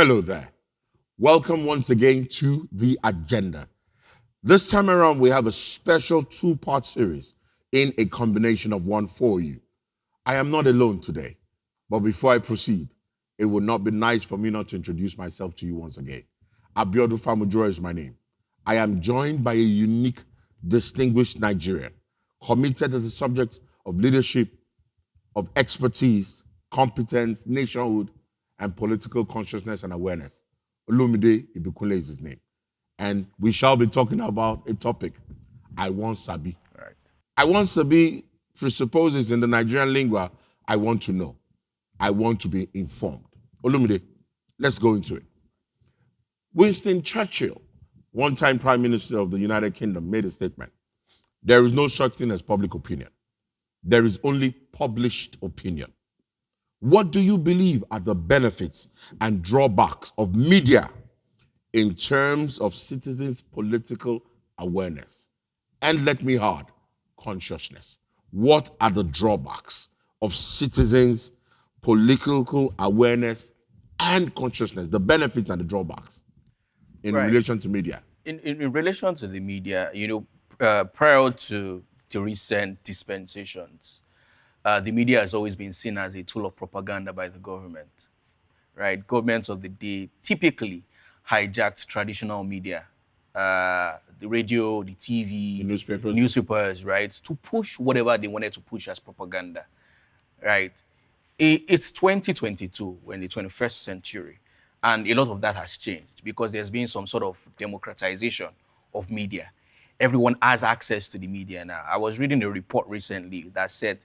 Hello there. Welcome once again to The Agenda. This time around, we have a special two-part series in a combination of one for you. I am not alone today, but before I proceed, it would not be nice for me not to introduce myself to you once again. Abiodun Famujura is my name. I am joined by a unique, distinguished Nigerian, committed to the subject of leadership, of expertise, competence, nationhood, and political consciousness and awareness. Olumide Ibikunle is his name. And we shall be talking about a topic, I Wan Sabi. Right. I Wan Sabi presupposes in the Nigerian lingua, I want to know. I want to be informed. Olumide, let's go into it. Winston Churchill, one-time Prime Minister of the United Kingdom, made a statement. There is no such thing as public opinion. There is only published opinion. What do you believe are the benefits and drawbacks of media in terms of citizens' political awareness? And let me add, consciousness. What are the drawbacks of citizens' political awareness and consciousness, the benefits and the drawbacks in relation to media? In relation to the media, prior to the recent dispensations, the media has always been seen as a tool of propaganda by the government, right? Governments of the day typically hijacked traditional media, the radio, the TV, The newspapers, right, to push whatever they wanted to push as propaganda, right? It's 2022, we're in the 21st century, and a lot of that has changed because there's been some sort of democratization of media. Everyone has access to the media now. I was reading a report recently that said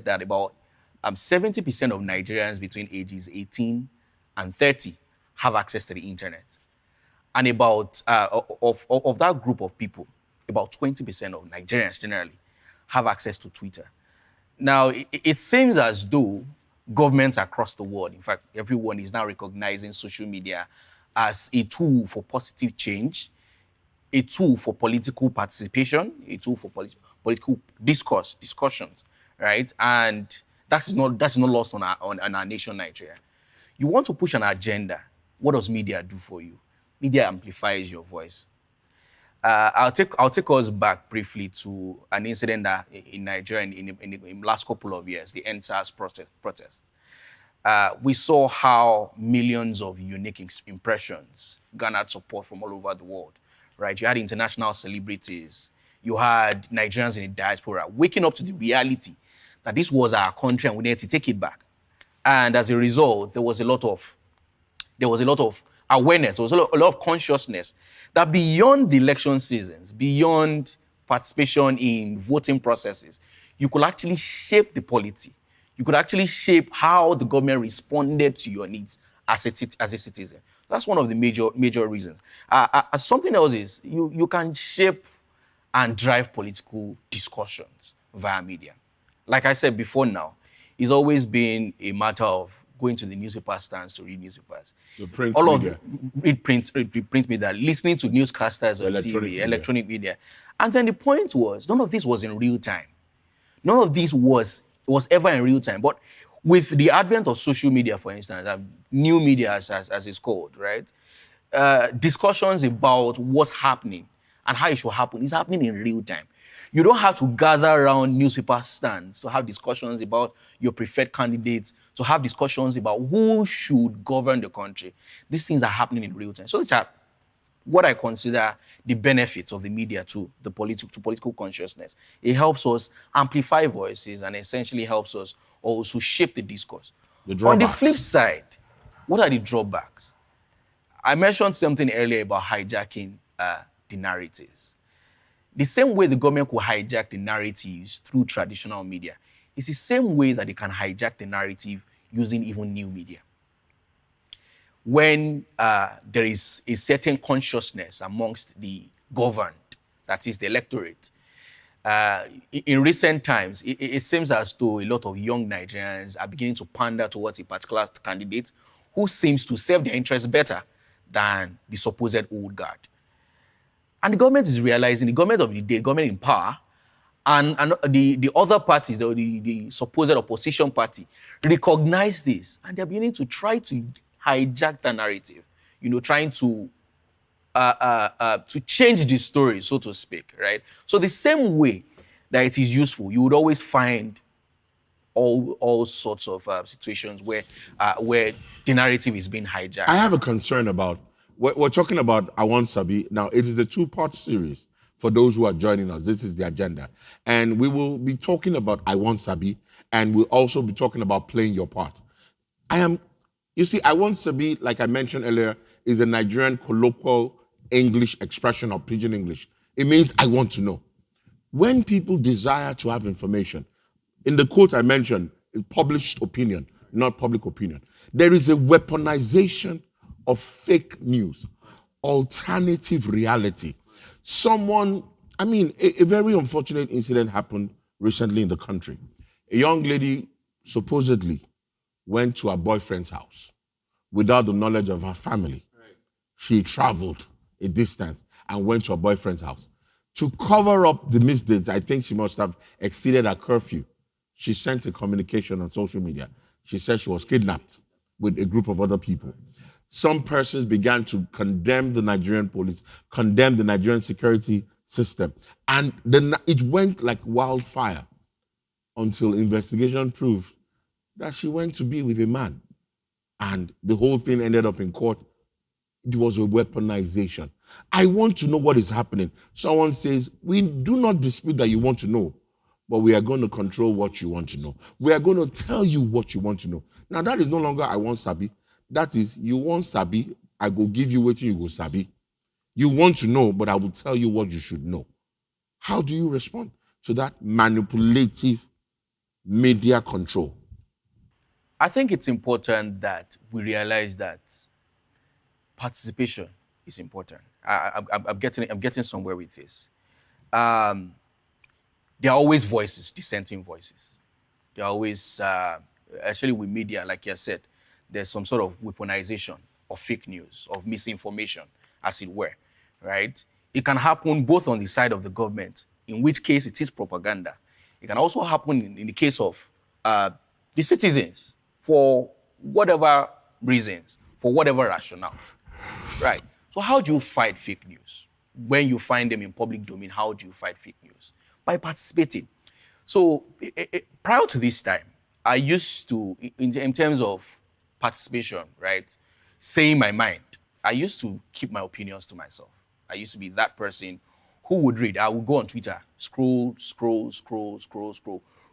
that about 70% of Nigerians between ages 18 and 30 have access to the internet. And about, of that group of people, about 20% of Nigerians generally have access to Twitter. Now, it seems as though governments across the world, in fact, everyone is now recognizing social media as a tool for positive change, a tool for political participation, a tool for political discussions, right? And that's not lost on our nation, Nigeria. You want to push an agenda, what does media do for you? Media amplifies your voice. I'll take us back briefly to an incident that in Nigeria in the last couple of years, the NSAS protests. We saw how millions of unique impressions garnered support from all over the world, right? You had international celebrities, you had Nigerians in the diaspora waking up to the reality that this was our country and we needed to take it back. And as a result, there was a lot of awareness, there was a lot of consciousness that beyond the election seasons, beyond participation in voting processes, you could actually shape the polity. You could actually shape how the government responded to your needs as a citizen. That's one of the major reasons. Something else is you can shape and drive political discussions via media. Like I said before now, it's always been a matter of going to the newspaper stands to read newspapers. The print All media. of read print media, listening to newscasters on TV, electronic media. And then the point was, none of this was in real time. None of this was ever in real time. But with the advent of social media, for instance, new media as it's called, right? Discussions about what's happening and how it should happen is happening in real time. You don't have to gather around newspaper stands to have discussions about your preferred candidates, to have discussions about who should govern the country. These things are happening in real time. So it's what I consider the benefits of the media to political consciousness. It helps us amplify voices and essentially helps us also shape the discourse. On the flip side, what are the drawbacks? I mentioned something earlier about hijacking the narratives. The same way the government could hijack the narratives through traditional media is the same way that they can hijack the narrative using even new media. When there is a certain consciousness amongst the governed, that is the electorate, in recent times, it seems as though a lot of young Nigerians are beginning to pander towards a particular candidate who seems to serve their interests better than the supposed old guard. And the government is realizing, the government of the day, government in power, and the other parties, the supposed opposition party, recognize this, and they're beginning to try to hijack the narrative, trying to change the story, so to speak, right? So the same way that it is useful, you would always find all sorts of situations where the narrative is being hijacked. I have a concern about, we're talking about Wan Sabi. Now, it is a two-part series for those who are joining us. This is the agenda. And we will be talking about Wan Sabi, and we'll also be talking about playing your part. You see, Wan Sabi, like I mentioned earlier, is a Nigerian colloquial English expression of Pidgin English. It means I want to know. When people desire to have information, in the quote I mentioned, is published opinion, not public opinion. There is a weaponization of fake news, alternative reality. A very unfortunate incident happened recently in the country. A young lady supposedly went to her boyfriend's house without the knowledge of her family. Right. She traveled a distance and went to her boyfriend's house. To cover up the misdeeds, I think she must have exceeded her curfew. She sent a communication on social media. She said she was kidnapped with a group of other people. Some persons began to condemn the Nigerian police, condemn the Nigerian security system. And then it went like wildfire until investigation proved that she went to be with a man. And the whole thing ended up in court. It was a weaponization. I want to know what is happening. Someone says, we do not dispute that you want to know, but we are going to control what you want to know. We are going to tell you what you want to know. Now, that is no longer I want Sabi. That is, you want Sabi, I go give you what you go Sabi. You want to know, but I will tell you what you should know. How do you respond to that manipulative media control? I think it's important that we realize that participation is important. I'm getting somewhere with this. There are always voices, dissenting voices. There are always, actually with media, like you said, there's some sort of weaponization of fake news, of misinformation, as it were, right? It can happen both on the side of the government, in which case it is propaganda. It can also happen in the case of the citizens, for whatever reasons, for whatever rationales, right? So how do you fight fake news? When you find them in public domain, how do you fight fake news? By participating. So prior to this time, I used to, in terms of participation, right, saying my mind, I used to keep my opinions to myself. I used to be that person who would read. I would go on Twitter, scroll,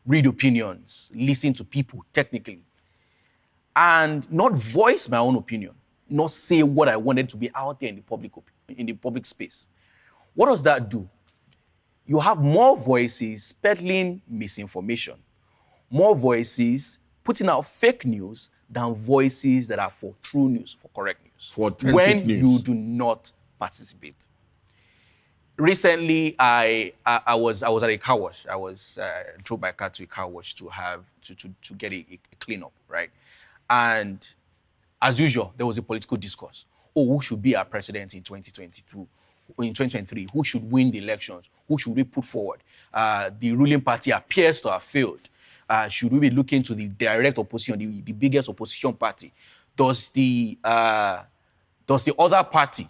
read opinions, listen to people technically, and not voice my own opinion, not say what I wanted to be out there in the public space. What does that do? You have more voices peddling misinformation, more voices putting out fake news than voices that are for true news, for correct news. For authentic when news. You do not participate. Recently, I was at a car wash. I drove my car to a car wash to get a cleanup, right? And as usual, there was a political discourse. Oh, who should be our president in 2022? In 2023, who should win the elections? Who should we put forward? The ruling party appears to have failed. Should we be looking to the direct opposition, the biggest opposition party? Does the other party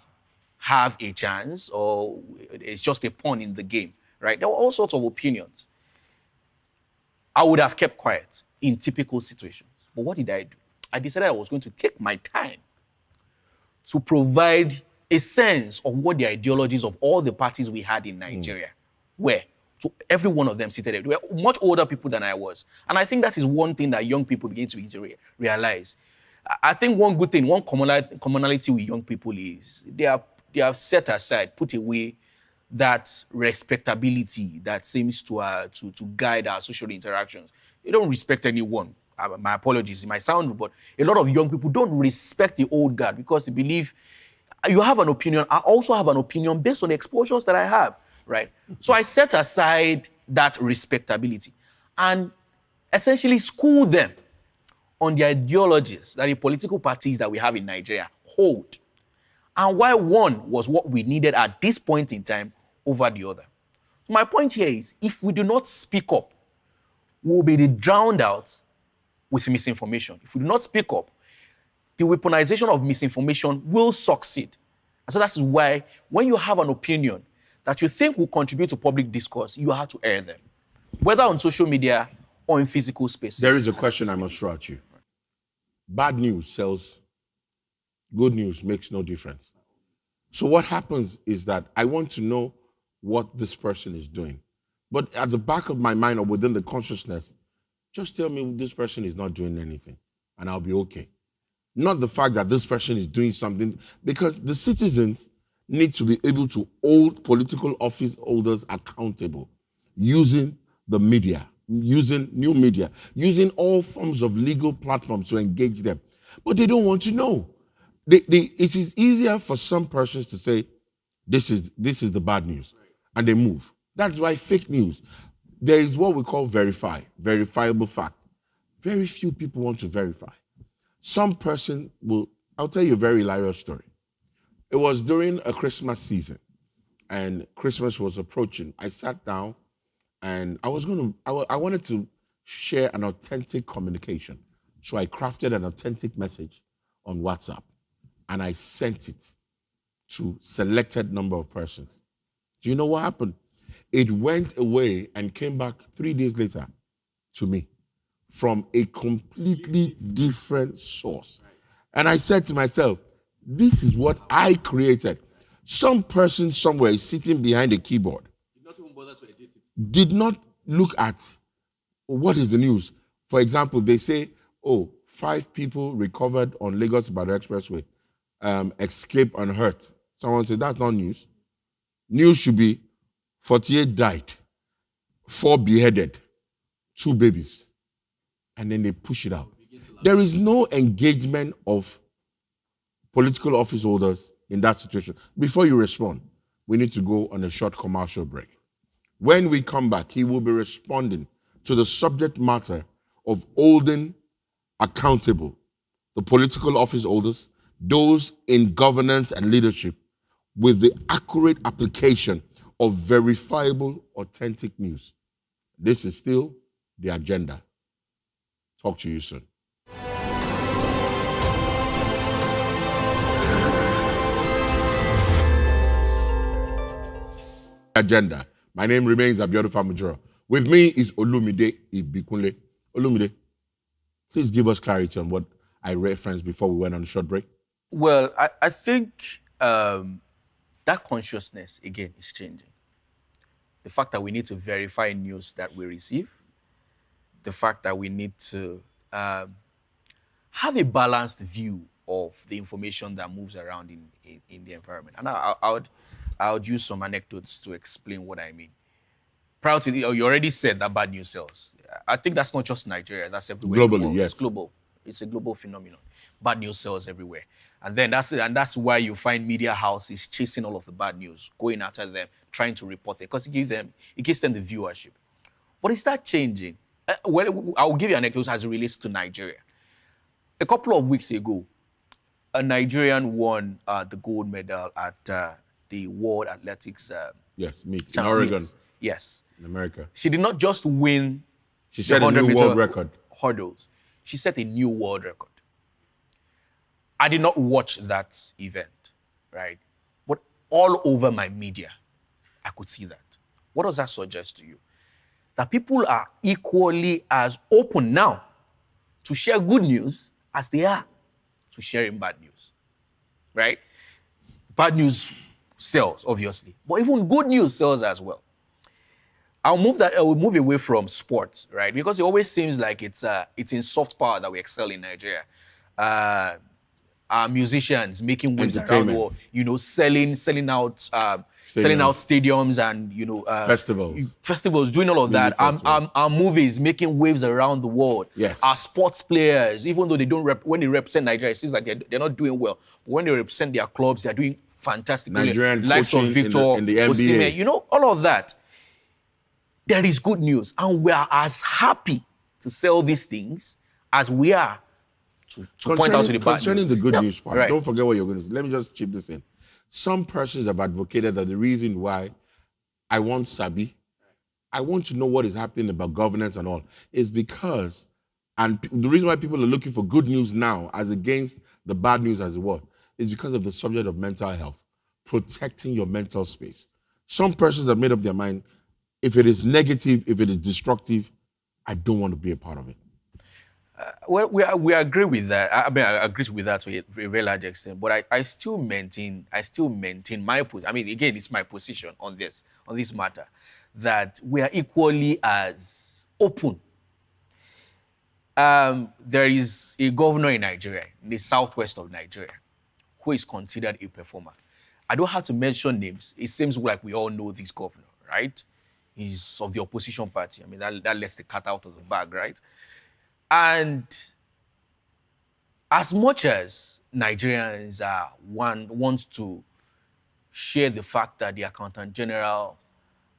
have a chance, or it's just a pawn in the game, right? There were all sorts of opinions. I would have kept quiet in typical situations. But what did I do? I decided I was going to take my time to provide a sense of what the ideologies of all the parties we had in Nigeria were. So every one of them seated there. They were much older people than I was. And I think that is one thing that young people begin to realize. I think one good thing, one commonality with young people is they have set aside, put away that respectability that seems to guide our social interactions. They don't respect anyone. My apologies, it might sound rude, but a lot of young people don't respect the old guard because they believe you have an opinion. I also have an opinion based on the exposures that I have, right? So I set aside that respectability and essentially school them on the ideologies that the political parties that we have in Nigeria hold, and why one was what we needed at this point in time over the other. My point here is, if we do not speak up, we'll be drowned out with misinformation. If we do not speak up, the weaponization of misinformation will succeed. And so that's why when you have an opinion that you think will contribute to public discourse, you have to air them, whether on social media or in physical spaces. There is a question I must throw at you. Bad news sells, good news makes no difference. So what happens is that I want to know what this person is doing. But at the back of my mind or within the consciousness, just tell me this person is not doing anything and I'll be okay. Not the fact that this person is doing something, because the citizens need to be able to hold political office holders accountable using the media, using new media, using all forms of legal platforms to engage them. But they don't want to know. It is easier for some persons to say, this is the bad news, and they move. That's why fake news, there is what we call verifiable fact. Very few people want to verify. Some person will, I'll tell you a very hilarious story. It was during a Christmas season, and Christmas was approaching. I sat down, and I wanted to share an authentic communication. So I crafted an authentic message on WhatsApp, and I sent it to selected number of persons. Do you know what happened? It went away and came back 3 days later to me from a completely different source. And I said to myself, this is what I created. Some person somewhere is sitting behind a keyboard. Did not even bother to edit it. Did not look at what is the news. For example, they say, 5 people recovered on Lagos-Ibadan Expressway, escaped unhurt. Someone said, that's not news. News should be 48 died, 4 beheaded, 2 babies. And then they push it out. There is no engagement of political office holders in that situation. Before you respond, we need to go on a short commercial break. When we come back, he will be responding to the subject matter of holding accountable the political office holders, those in governance and leadership, with the accurate application of verifiable, authentic news. This is still the agenda. Talk to you soon. Agenda. My name remains Abiodun Famujoro. With me is Olumide Ibikunle. Olumide, please give us clarity on what I referenced before we went on a short break. Well, I think that consciousness, again, is changing. The fact that we need to verify news that we receive, the fact that we need to have a balanced view of the information that moves around in the environment. And I would use some anecdotes to explain what I mean. Prior to you already said that bad news sells. I think that's not just Nigeria, that's everywhere. Globally, yes. It's global. It's a global phenomenon. Bad news sells everywhere. And then that's why you find media houses chasing all of the bad news, going after them, trying to report it, because it gives them the viewership. But is that changing? Well, I'll give you an anecdote as it relates to Nigeria. A couple of weeks ago, a Nigerian won the gold medal at the World Athletics meet in Oregon. Yes. In America. She did not just win. She set a new world record. Hurdles. She set a new world record. I did not watch that event, right? But all over my media, I could see that. What does that suggest to you? That people are equally as open now to share good news as they are to sharing bad news, right? Bad news sells, obviously, but even good news sells as well. I will move away from sports, right? Because it always seems like it's in soft power that we excel in Nigeria. Our musicians making waves around the world, selling out stadiums and festivals, doing all of that. Our movies making waves around the world. Yes. Our sports players, even though they don't when they represent Nigeria, it seems like they're not doing well. But when they represent their clubs, they're doing fantastic. Nigerian likes of Victor, in the NBA, Osimhen, all of that. There is good news, and we are as happy to sell these things as we are to point out to the bad news. Concerning the good news part, right. Don't forget what you're going to say. Let me just chip this in. Some persons have advocated that the reason why I want Sabi, I want to know what is happening about governance and all, is because And the reason why people are looking for good news now as against the bad news as it was is because of the subject of mental health, protecting your mental space. Some persons have made up their mind, if it is negative, if it is destructive, I don't want to be a part of it. Well, we agree with that. I mean, I agree with that to a very large extent. But I still maintain my position. I mean, again, it's my position on this matter, that we are equally as open. There is a governor in Nigeria, in the southwest of Nigeria, who is considered a performer. I don't have to mention names. It seems like we all know this governor, right? He's of the opposition party. I mean, that lets the cat out of the bag, right? And as much as Nigerians want to share the fact that the Accountant General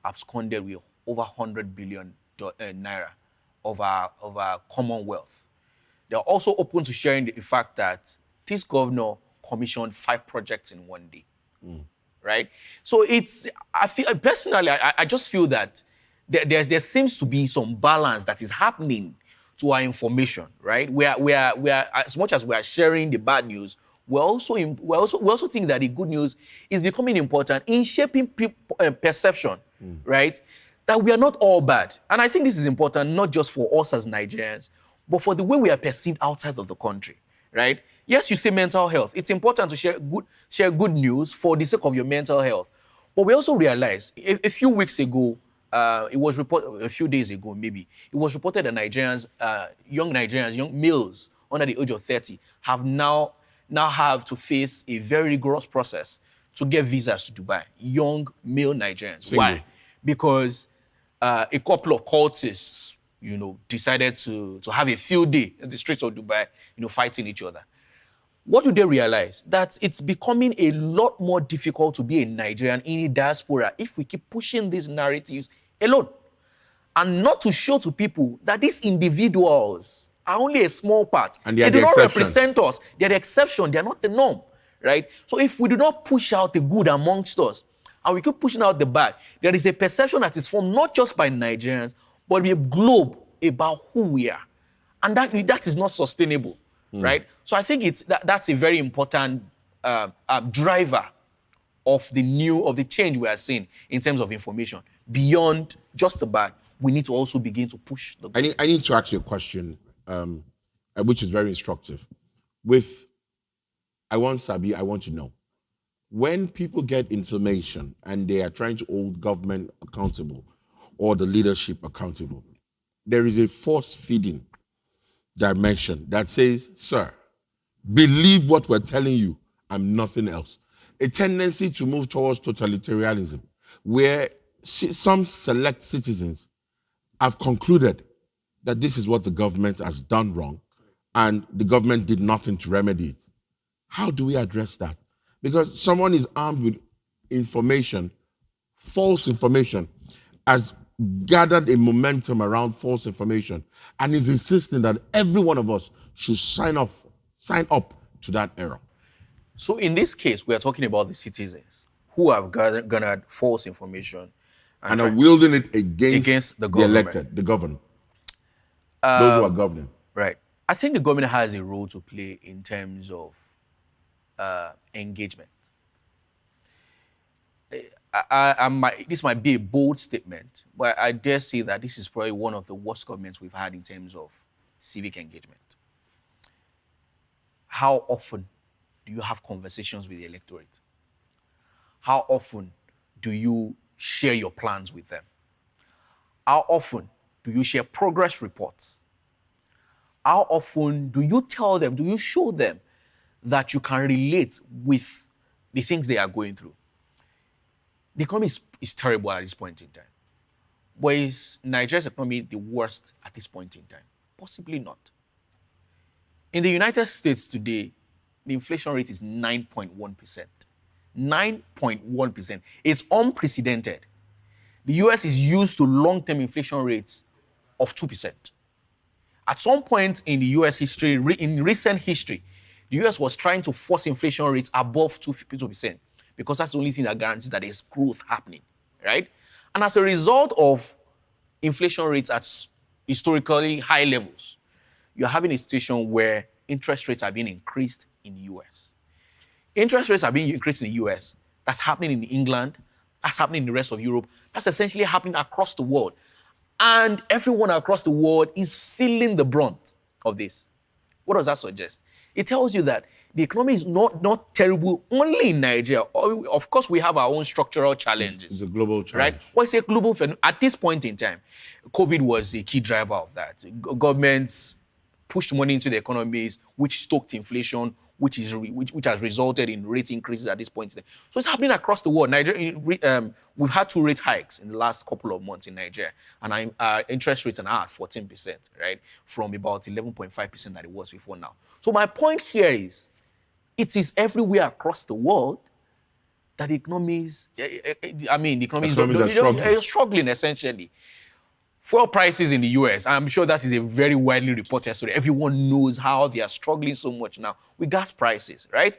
absconded with over 100 billion naira of our commonwealth, they're also open to sharing the fact that this governor commissioned 5 projects in one day, right? So I feel personally, I just feel that there seems to be some balance that is happening to our information, right? We are as much as we are sharing the bad news, we also think that the good news is becoming important in shaping perception, right? That we are not all bad. And I think this is important not just for us as Nigerians, but for the way we are perceived outside of the country, right? Yes, you say mental health. It's important to share good news for the sake of your mental health. But we also realize a few weeks ago, it was reported a few days ago, maybe it was reported that young males under the age of 30, have now have to face a very rigorous process to get visas to Dubai. Young male Nigerians. Single. Why? Because a couple of cultists, decided to have a field day in the streets of Dubai, fighting each other. What do they realize? That it's becoming a lot more difficult to be a Nigerian in a diaspora if we keep pushing these narratives alone, and not to show to people that these individuals are only a small part. And they do not represent us. They're the exception. They're not the norm, right? So if we do not push out the good amongst us, and we keep pushing out the bad, there is a perception that is formed not just by Nigerians, but a globe about who we are. And that is not sustainable, right? So I think that's a very important driver of the change we are seeing in terms of information. Beyond just the bad, we need to also begin to push the good. I need to ask you a question, which is very instructive. With Wan Sabi, I want to know, when people get information and they are trying to hold government accountable or the leadership accountable, there is a force-feeding dimension that says, sir, believe what we're telling you and nothing else. A tendency to move towards totalitarianism, where some select citizens have concluded that this is what the government has done wrong and the government did nothing to remedy it. How do we address that? Because someone is armed with information, false information, has gathered a momentum around false information and is insisting that every one of us should sign up to that error. So in this case, we are talking about the citizens who have garnered false information and are wielding it against the government. elected, the governed, those who are governing. Right. I think the government has a role to play in terms of engagement. This might be a bold statement, but I dare say that this is probably one of the worst governments we've had in terms of civic engagement. How often do you have conversations with the electorate? How often do you share your plans with them? How often do you share progress reports? How often do you tell them, do you show them that you can relate with the things they are going through? The economy is terrible at this point in time. But is Nigeria's economy the worst at this point in time? Possibly not. In the United States today, the inflation rate is 9.1%. 9.1%. It's unprecedented. The US is used to long-term inflation rates of 2%. At some point in the US history, in recent history, the US was trying to force inflation rates above 2%, because that's the only thing that guarantees that there's growth happening, right? And as a result of inflation rates at historically high levels, you're having a situation where interest rates are being increased in the US. Interest rates are being increased in the US. That's happening in England. That's happening in the rest of Europe. That's essentially happening across the world. And everyone across the world is feeling the brunt of this. What does that suggest? It tells you that the economy is not terrible only in Nigeria. Of course, we have our own structural challenges. It's a global challenge. Right? Well, it's a global phenomenon. At this point in time, COVID was a key driver of that. Governments pushed money into the economies, which stoked inflation, which has resulted in rate increases at this point. So it's happening across the world. Nigeria, we've had 2 rate hikes in the last couple of months in Nigeria, and our interest rates are now at 14%, right, from about 11.5% that it was before now. So my point here is, it is everywhere across the world that the economies are struggling essentially. Fuel prices in the US, I'm sure that is a very widely reported story. Everyone knows how they are struggling so much now with gas prices, right?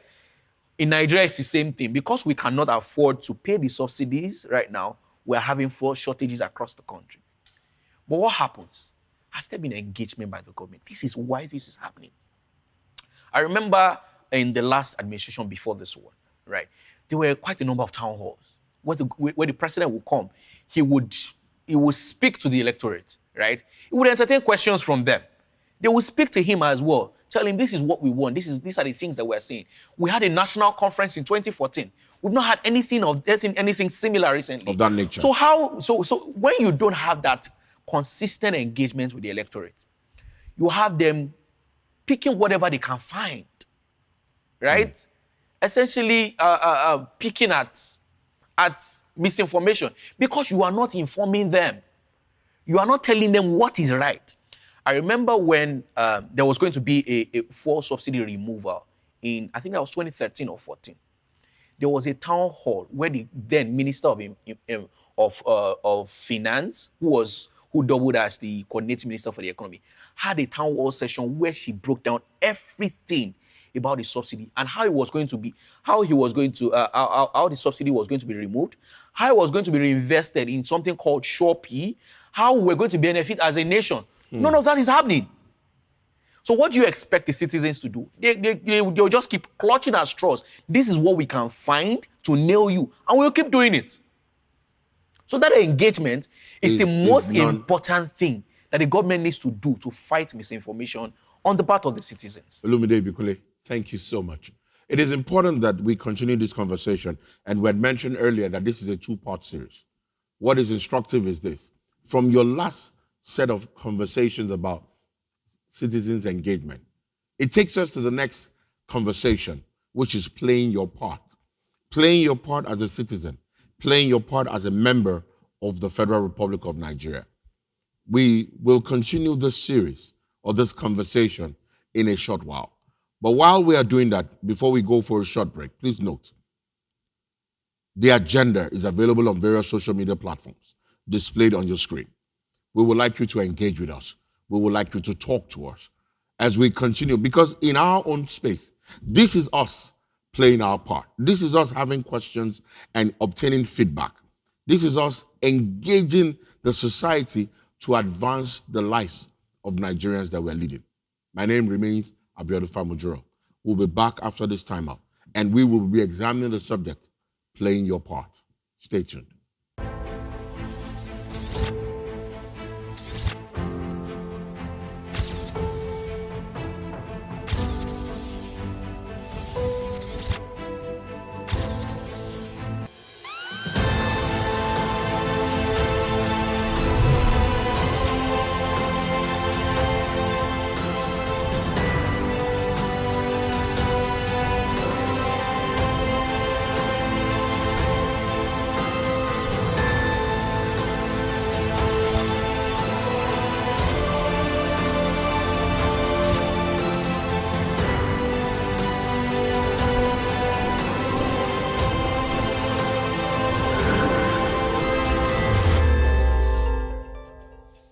In Nigeria, it's the same thing. Because we cannot afford to pay the subsidies right now, we're having fuel shortages across the country. But what happens? Has there been engagement by the government? This is why this is happening. I remember in the last administration before this one, right, there were quite a number of town halls where the president would come. He would speak to the electorate, right? He would entertain questions from them. They would speak to him as well, tell him this is what we want. These are the things that we're seeing. We had a national conference in 2014. We've not had anything similar recently. Of that nature. So when you don't have that consistent engagement with the electorate, you have them picking whatever they can find, right? Essentially picking at misinformation because you are not informing them. You are not telling them what is right. I remember when there was going to be a fuel subsidy removal in, I think that was 2013 or 14. There was a town hall where the then Minister of Finance, who doubled as the coordinating minister for the economy, had a town hall session where she broke down everything about the subsidy and how the subsidy was going to be removed, how it was going to be reinvested in something called Shopee, how we're going to benefit as a nation. None of that is happening. So what do you expect the citizens to do? They'll just keep clutching at straws. This is what we can find to nail you, and we'll keep doing it. So that engagement is the most important thing that the government needs to do to fight misinformation on the part of the citizens. Olumide Ibikunle, thank you so much. It is important that we continue this conversation, and we had mentioned earlier that this is a 2-part series. What is instructive is this. From your last set of conversations about citizens' engagement, it takes us to the next conversation, which is playing your part. Playing your part as a citizen, playing your part as a member of the Federal Republic of Nigeria. We will continue this series or this conversation in a short while. But while we are doing that, before we go for a short break, please note, the agenda is available on various social media platforms displayed on your screen. We would like you to engage with us. We would like you to talk to us as we continue, because in our own space, this is us playing our part. This is us having questions and obtaining feedback. This is us engaging the society to advance the lives of Nigerians that we're leading. My name remains Abiodun Famujuro. We'll be back after this timeout, and we will be examining the subject, playing your part. Stay tuned.